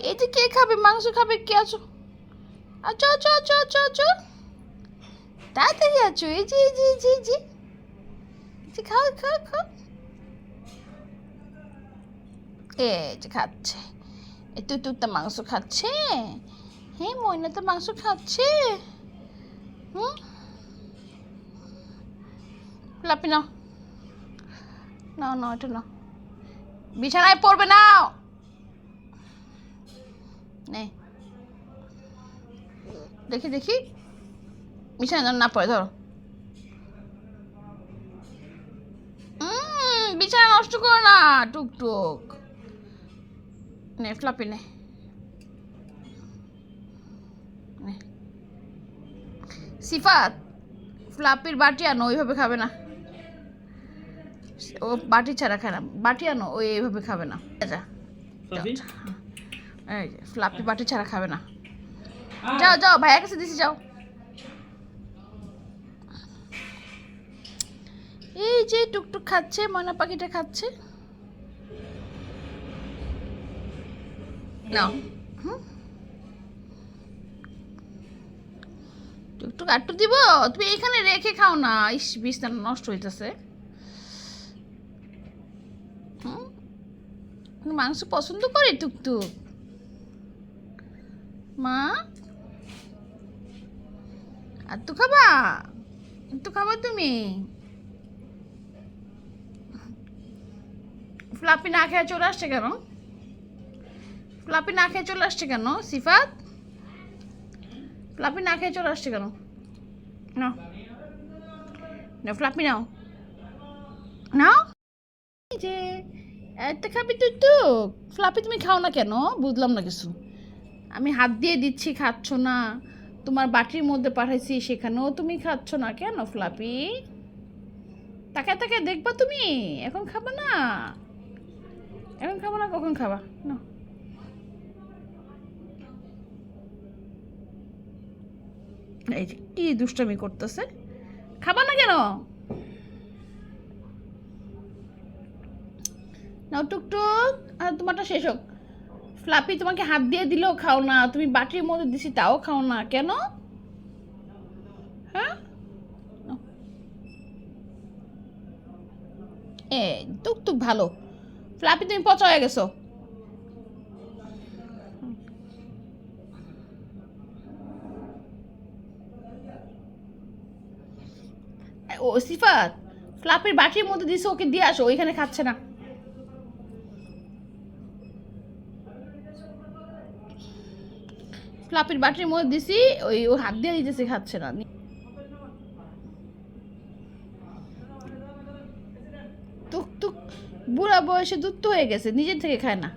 এই যে কে খাবে মাংস খাবে, কে আছো? আচ্ছা আচ্ছা আচ্ছা আচ্ছা আচ্ছা, তাড়াতাড়ি আছো। এই যে এই যে এই যে এই যে খাও খাও খাও। এই যে খাচ্ছে, এই তুই মাংস খাচ্ছে। হ্যাঁ, ময়না তো মাংস খাচ্ছে। হুম, লাপি নাও, নাও নাও, এটা নাও, বিছানায় পড়বে নাও। নে, দেখি দেখি, বিছানায় না পড়ে, ধরো। বিছানা নষ্ট করো না, টুকটুক। নে ফ্লাপি, নে নে। সিফাত, ফ্লাপির বাটি আনো, ওইভাবে খাবে না। ও বাটি ছাড়া খায় না, বাটি আনো, ওই এইভাবে খাবে না। যা, এই যে ফ্লাপি বাটি ছাড়া খাবে না। যাও যাও, ভাইয়ের কাছে দিছি, যাও। এই যে টুকটুক খাচ্ছে, ময়না পাখিটা খাচ্ছে। নাও, টুকটুক আটটু দিব, তুমি এখানে রেখে খাও না। ইস, বিছানা নষ্ট হইতেছে। মাংস পছন্দ করে টুকটুক। মা, আর তো খাবা, একটু খাবা তুমি। ফ্লাপি না খেয়ে চলে আসছে কেন? ফ্লাপি না খেয়ে চলে আসছে কেন সিফাত? ফ্লাপি না খেয়ে চলে আসছে কেন? নাও নাও, ফ্লাপি নাও, নাও। এই যে একটা খাবি তুই তো। ফ্লাপি তুমি খাও না কেন, বুঝলাম না কিছু। আমি হাত দিয়ে দিচ্ছি, খাচ্ছ না। তোমার বাটির মধ্যে পাঠাইছি, সেখানেও তুমি খাচ্ছ না কেন ফ্লাপি? তাকায় তাকায় দেখবা তুমি, এখন খাবা না। এখন খাবো না, কখন খাবা? না, এই যে কি দুষ্টামি করতেছে, খাবা না কেন? নাও টুকটুক, আর তোমারটা শেষ হোক। ফ্লাপি তোমাকে হাত দিয়ে দিলেও খাও না, তুমি বাটির মধ্যে দিছি তাও খাও না কেন? হ্যাঁ, এ টুকটুক ভালো। ফ্লাপি তুমি পচা হয়ে গেছো। ও সিফাত, ফ্লাপির বাটির মধ্যে দিছে, ওকে দিয়ে আসো, ওইখানে খাচ্ছে না। ফ্লাপির বাটির মধ্যে দিছি, ওই ও হাত দিয়ে দিতেছে, খাচ্ছে না। টুকটুক বুড়া বয়সে দুধ তো হয়ে গেছে, নিজের থেকে খায় না।